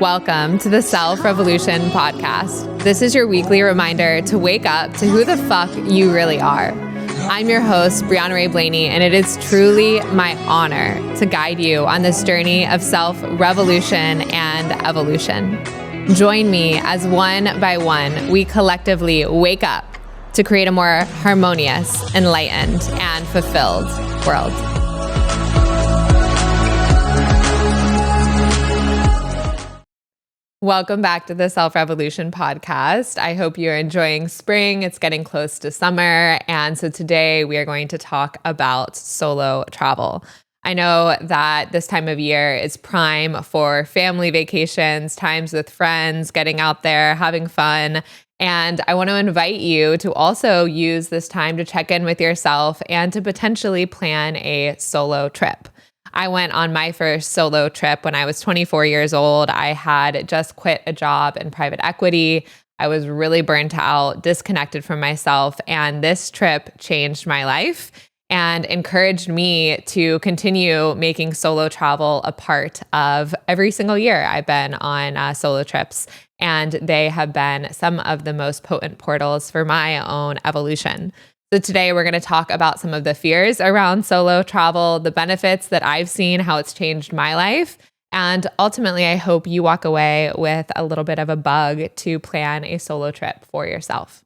Welcome to the Self Revolution podcast. This is your weekly reminder to wake up to who the fuck you really are. I'm your host, Breanna Rae Blaney, and it is truly my honor to guide you on this journey of self-revolution and evolution. Join me as one by one, we collectively wake up to create a more harmonious, enlightened, and fulfilled world. Welcome back to the Self Revolution podcast. I hope you're enjoying spring. It's getting close to summer. And so today we are going to talk about solo travel. I know that this time of year is prime for family vacations, times with friends, getting out there, having fun. And I want to invite you to also use this time to check in with yourself and to potentially plan a solo trip. I went on my first solo trip when I was 24 years old. I had just quit a job in private equity. I was really burnt out, disconnected from myself, and this trip changed my life and encouraged me to continue making solo travel a part of every single year I've been on solo trips, and they have been some of the most potent portals for my own evolution. So today we're going to talk about some of the fears around solo travel, the benefits that I've seen, how it's changed my life, and ultimately I hope you walk away with a little bit of a bug to plan a solo trip for yourself.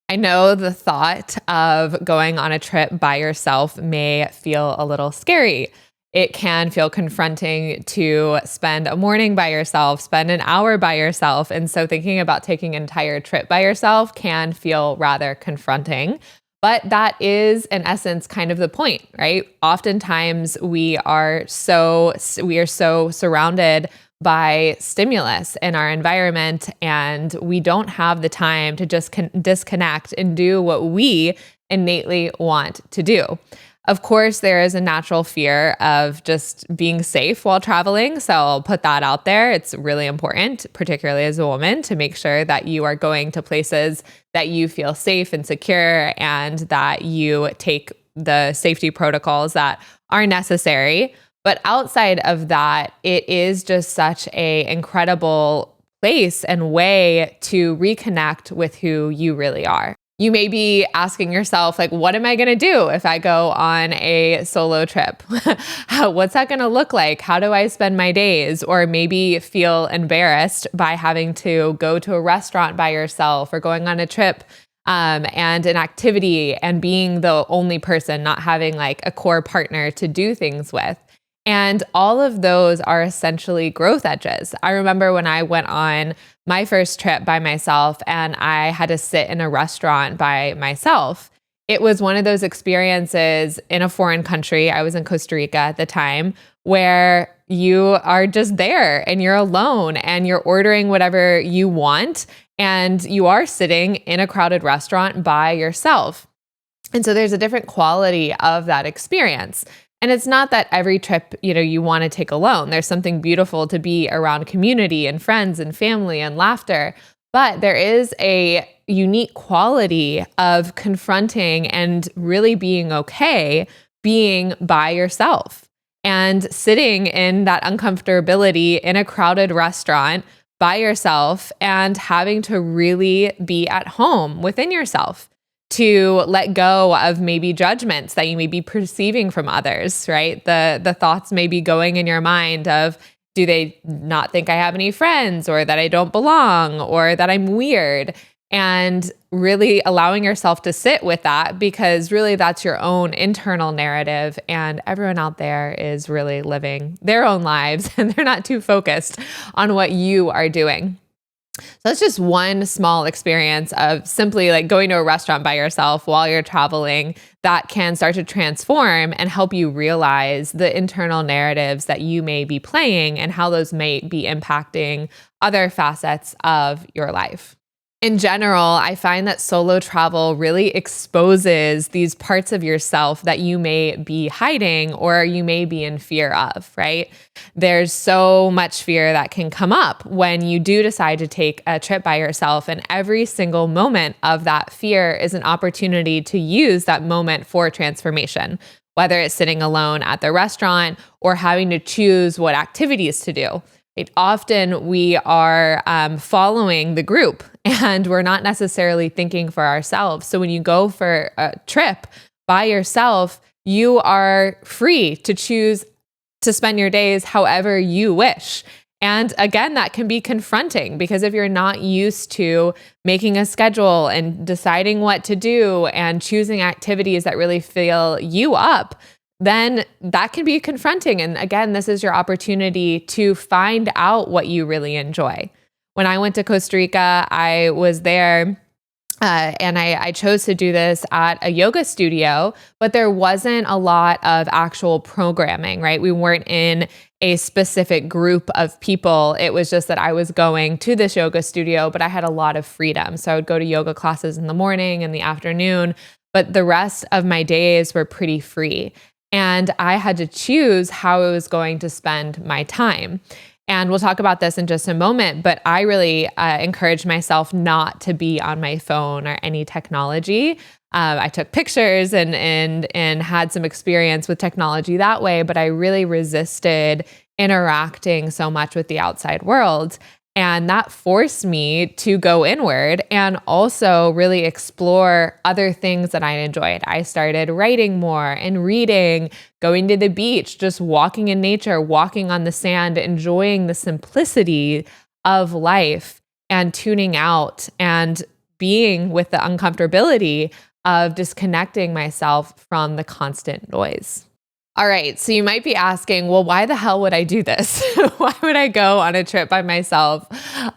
I know the thought of going on a trip by yourself may feel a little scary. It can feel confronting to spend a morning by yourself, spend an hour by yourself, and so thinking about taking an entire trip by yourself can feel rather confronting. But that is, in essence, kind of the point, right? Oftentimes we are so surrounded by stimulus in our environment, and we don't have the time to just disconnect and do what we innately want to do. Of course, there is a natural fear of just being safe while traveling. So I'll put that out there. It's really important, particularly as a woman, to make sure that you are going to places that you feel safe and secure and that you take the safety protocols that are necessary. But outside of that, it is just such an incredible place and way to reconnect with who you really are. You may be asking yourself, like, what am I going to do if I go on a solo trip? What's that going to look like? How do I spend my days? Or maybe feel embarrassed by having to go to a restaurant by yourself or going on a trip and an activity and being the only person, not having like a core partner to do things with. And all of those are essentially growth edges. I remember when I went on my first trip by myself and I had to sit in a restaurant by myself. It was one of those experiences in a foreign country. I was in Costa Rica at the time, where you are just there and you're alone and you're ordering whatever you want and you are sitting in a crowded restaurant by yourself. And so there's a different quality of that experience. And it's not that every trip, you want to take alone. There's something beautiful to be around community and friends and family and laughter. But there is a unique quality of confronting and really being okay being by yourself and sitting in that uncomfortability in a crowded restaurant by yourself and having to really be at home within yourself, to let go of maybe judgments that you may be perceiving from others, right? The thoughts may be going in your mind of, do they not think I have any friends, or that I don't belong, or that I'm weird? And really allowing yourself to sit with that, because really that's your own internal narrative, and everyone out there is really living their own lives and they're not too focused on what you are doing. So that's just one small experience of simply like going to a restaurant by yourself while you're traveling that can start to transform and help you realize the internal narratives that you may be playing and how those may be impacting other facets of your life. In general, I find that solo travel really exposes these parts of yourself that you may be hiding or you may be in fear of, right? There's so much fear that can come up when you do decide to take a trip by yourself, and every single moment of that fear is an opportunity to use that moment for transformation, whether it's sitting alone at the restaurant or having to choose what activities to do. Right? Often we are following the group and we're not necessarily thinking for ourselves. So when you go for a trip by yourself, you are free to choose to spend your days however you wish. And again, that can be confronting because if you're not used to making a schedule and deciding what to do and choosing activities that really fill you up, then that can be confronting. And again, this is your opportunity to find out what you really enjoy. When I went to Costa Rica, I was there and I chose to do this at a yoga studio, but there wasn't a lot of actual programming, right? We weren't in a specific group of people. It was just that I was going to this yoga studio, but I had a lot of freedom. So I would go to yoga classes in the morning and the afternoon, but the rest of my days were pretty free. And I had to choose how I was going to spend my time. And we'll talk about this in just a moment, but I really encouraged myself not to be on my phone or any technology. I took pictures and had some experience with technology that way, but I really resisted interacting so much with the outside world. And that forced me to go inward and also really explore other things that I enjoyed. I started writing more and reading, going to the beach, just walking in nature, walking on the sand, enjoying the simplicity of life and tuning out and being with the uncomfortability of disconnecting myself from the constant noise. All right, so you might be asking, well, why the hell would I do this? Why would I go on a trip by myself?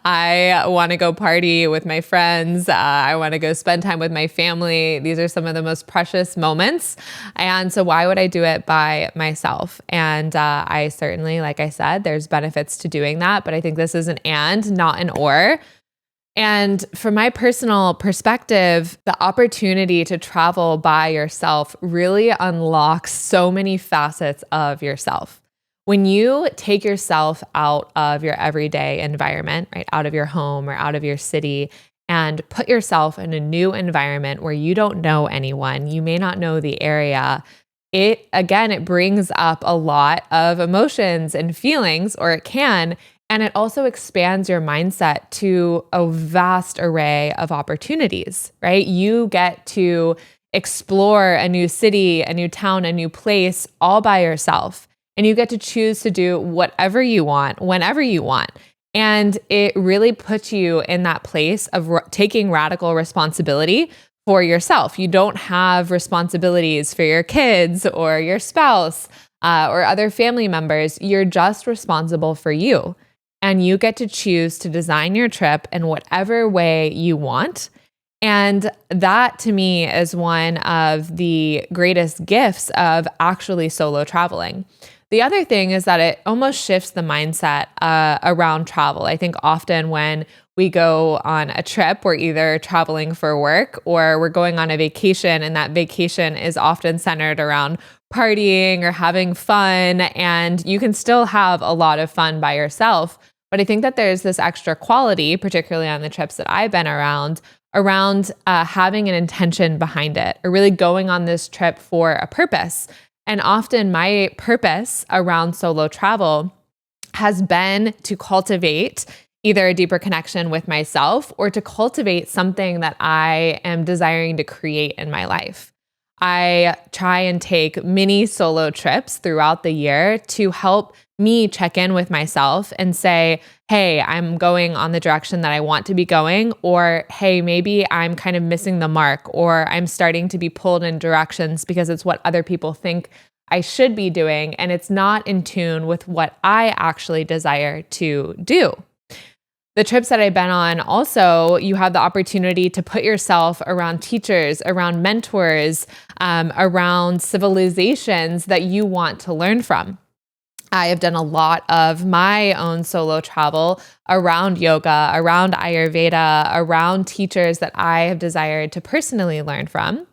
I want to go party with my friends. I want to go spend time with my family. These are some of the most precious moments. And so why would I do it by myself? And I certainly, like I said, there's benefits to doing that, but I think this is an and, not an or. And from my personal perspective, the opportunity to travel by yourself really unlocks so many facets of yourself. When you take yourself out of your everyday environment, right, out of your home or out of your city, and put yourself in a new environment where you don't know anyone, you may not know the area, it brings up a lot of emotions and feelings, or it can. And it also expands your mindset to a vast array of opportunities, right? You get to explore a new city, a new town, a new place all by yourself. And you get to choose to do whatever you want, whenever you want. And it really puts you in that place of taking radical responsibility for yourself. You don't have responsibilities for your kids or your spouse or other family members. You're just responsible for you. And you get to choose to design your trip in whatever way you want. And that to me is one of the greatest gifts of actually solo traveling. The other thing is that it almost shifts the mindset around travel. I think often when we go on a trip, we're either traveling for work or we're going on a vacation, and that vacation is often centered around partying or having fun. And you can still have a lot of fun by yourself. But I think that there's this extra quality, particularly on the trips that I've been around having an intention behind it, or really going on this trip for a purpose. And often my purpose around solo travel has been to cultivate either a deeper connection with myself or to cultivate something that I am desiring to create in my life. I try and take mini solo trips throughout the year to help me check in with myself and say, hey, I'm going on the direction that I want to be going, or hey, maybe I'm kind of missing the mark, or I'm starting to be pulled in directions because it's what other people think I should be doing, and it's not in tune with what I actually desire to do. The trips that I've been on also, you have the opportunity to put yourself around teachers, around mentors, around civilizations that you want to learn from. I have done a lot of my own solo travel around yoga, around Ayurveda, around teachers that I have desired to personally learn from.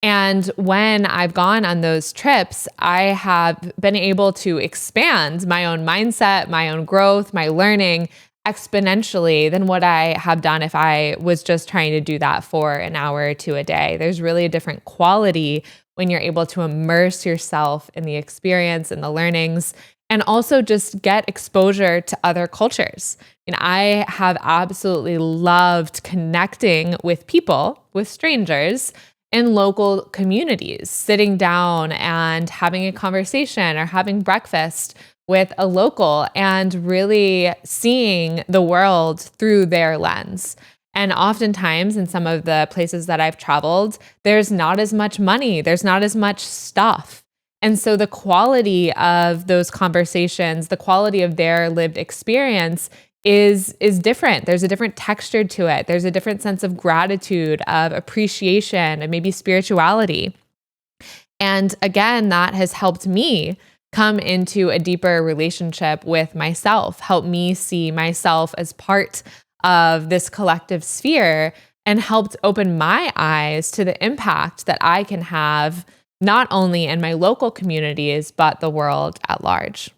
And when I've gone on those trips, I have been able to expand my own mindset, my own growth, my learning exponentially than what I have done if I was just trying to do that for an hour or two a day. There's really a different quality when you're able to immerse yourself in the experience and the learnings. and also just get exposure to other cultures. And I have absolutely loved connecting with people, with strangers in local communities, sitting down and having a conversation or having breakfast with a local and really seeing the world through their lens. And oftentimes in some of the places that I've traveled, there's not as much money, there's not as much stuff. And so the quality of those conversations, the quality of their lived experience is different. There's a different texture to it. There's a different sense of gratitude, of appreciation, and maybe spirituality. And again, that has helped me come into a deeper relationship with myself, help me see myself as part of this collective sphere, and helped open my eyes to the impact that I can have not only in my local communities, but the world at large.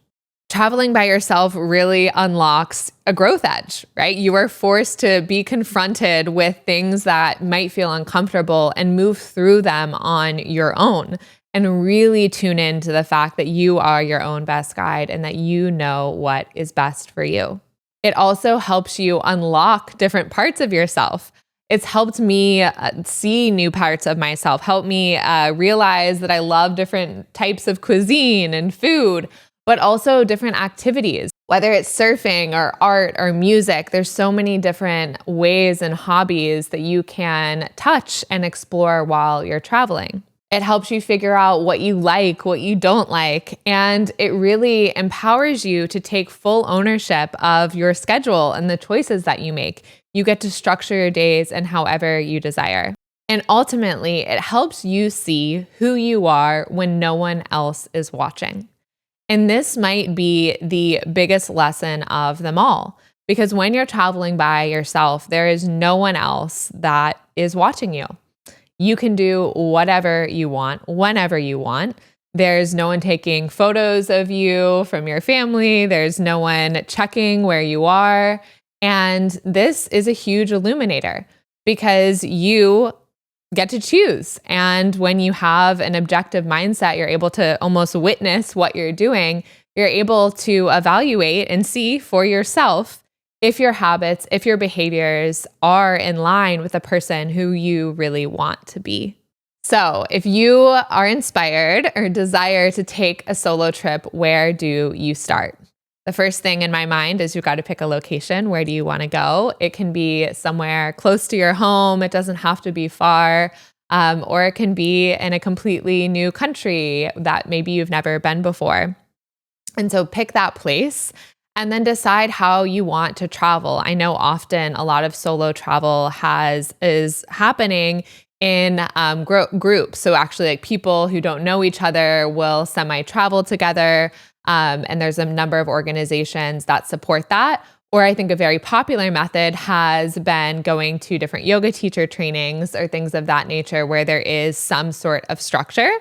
Traveling by yourself really unlocks a growth edge, right? You are forced to be confronted with things that might feel uncomfortable and move through them on your own, and really tune into the fact that you are your own best guide and that you know what is best for you. It also helps you unlock different parts of yourself. It's helped me see new parts of myself, help me realize that I love different types of cuisine and food, but also different activities, whether it's surfing or art or music. There's so many different ways and hobbies that you can touch and explore while you're traveling. It helps you figure out what you like, what you don't like, and it really empowers you to take full ownership of your schedule and the choices that you make. You get to structure your days and however you desire. And ultimately, it helps you see who you are when no one else is watching. And this might be the biggest lesson of them all, because when you're traveling by yourself, there is no one else that is watching you. You can do whatever you want, whenever you want. There's no one taking photos of you from your family. There's no one checking where you are. And this is a huge illuminator because you get to choose. And when you have an objective mindset, you're able to almost witness what you're doing. You're able to evaluate and see for yourself if your habits, if your behaviors are in line with the person who you really want to be. So if you are inspired or desire to take a solo trip, where do you start? The first thing in my mind is you've got to pick a location. Where do you want to go? It can be somewhere close to your home. It doesn't have to be far. Or it can be in a completely new country that maybe you've never been before. And so pick that place and then decide how you want to travel. I know often a lot of solo travel is happening in groups. So actually like people who don't know each other will semi-travel together. And there's a number of organizations that support that. Or I think a very popular method has been going to different yoga teacher trainings or things of that nature where there is some sort of structure.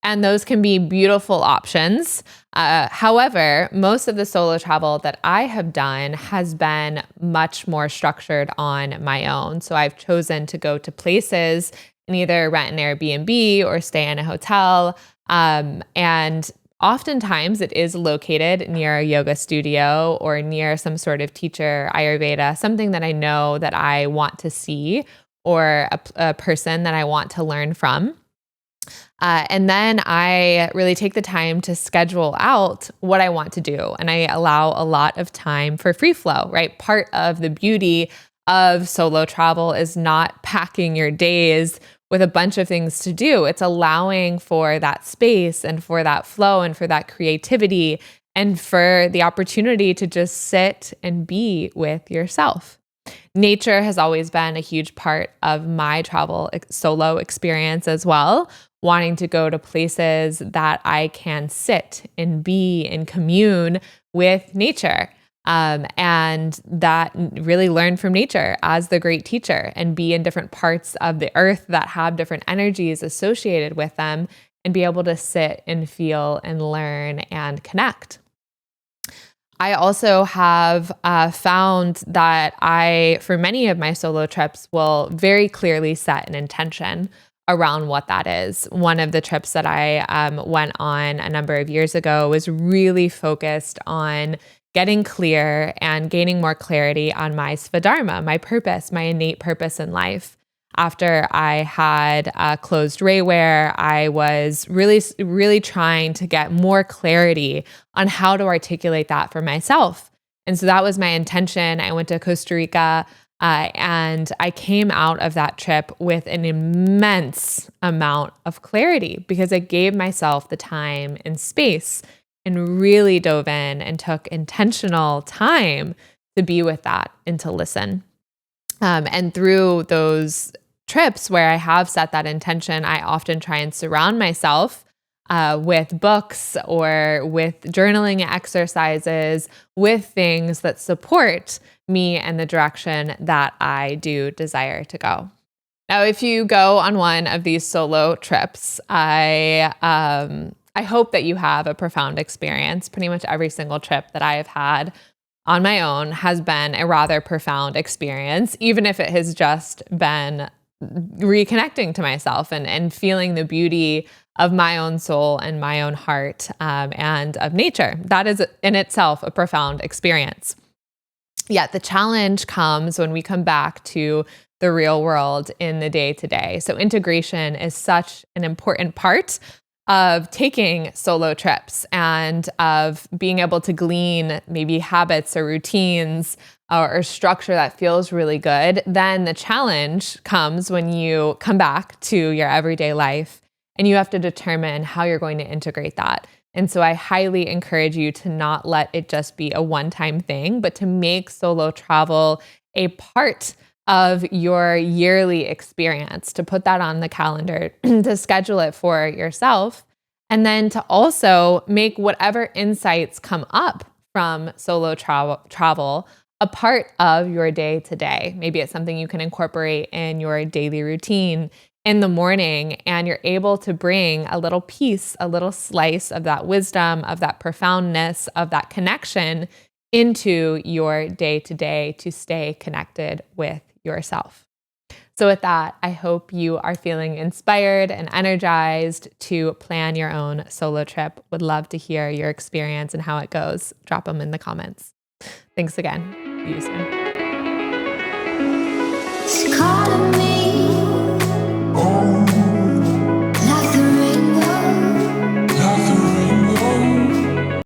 And those can be beautiful options. However, most of the solo travel that I have done has been much more structured on my own. So I've chosen to go to places and either rent an Airbnb or stay in a hotel. And oftentimes it is located near a yoga studio or near some sort of teacher, Ayurveda, something that I know that I want to see or a person that I want to learn from. And then I really take the time to schedule out what I want to do. And I allow a lot of time for free flow, right? Part of the beauty of solo travel is not packing your days with a bunch of things to do. It's allowing for that space and for that flow and for that creativity and for the opportunity to just sit and be with yourself. Nature has always been a huge part of my travel solo experience as well, wanting to go to places that I can sit and be and commune with nature. And that really learn from nature as the great teacher and be in different parts of the earth that have different energies associated with them and be able to sit and feel and learn and connect. I also have found that for many of my solo trips, will very clearly set an intention around what that is. One of the trips that I went on a number of years ago was really focused on getting clear and gaining more clarity on my svadharma, my purpose, my innate purpose in life. After I had closed Raywear, I was really trying to get more clarity on how to articulate that for myself. And so that was my intention. I went to Costa Rica and I came out of that trip with an immense amount of clarity because I gave myself the time and space and really dove in and took intentional time to be with that and to listen. And through those trips where I have set that intention, I often try and surround myself with books or with journaling exercises, with things that support me and the direction that I do desire to go. Now, if you go on one of these solo trips, I hope that you have a profound experience. Pretty much every single trip that I have had on my own has been a rather profound experience, even if it has just been reconnecting to myself and feeling the beauty of my own soul and my own heart and of nature. That is in itself a profound experience. Yet the challenge comes when we come back to the real world in the day-to-day. So integration is such an important part of taking solo trips and of being able to glean maybe habits or routines or structure that feels really good. Then the challenge comes when you come back to your everyday life and you have to determine how you're going to integrate that. And so I highly encourage you to not let it just be a one-time thing, but to make solo travel a part of your yearly experience, to put that on the calendar, to schedule it for yourself, and then to also make whatever insights come up from solo travel a part of your day to day. Maybe it's something you can incorporate in your daily routine in the morning, and you're able to bring a little piece, a little slice of that wisdom, of that profoundness, of that connection into your day to day to stay connected with yourself. So with that, I hope you are feeling inspired and energized to plan your own solo trip. Would love to hear your experience and how it goes. Drop them in the comments. Thanks again. See you soon.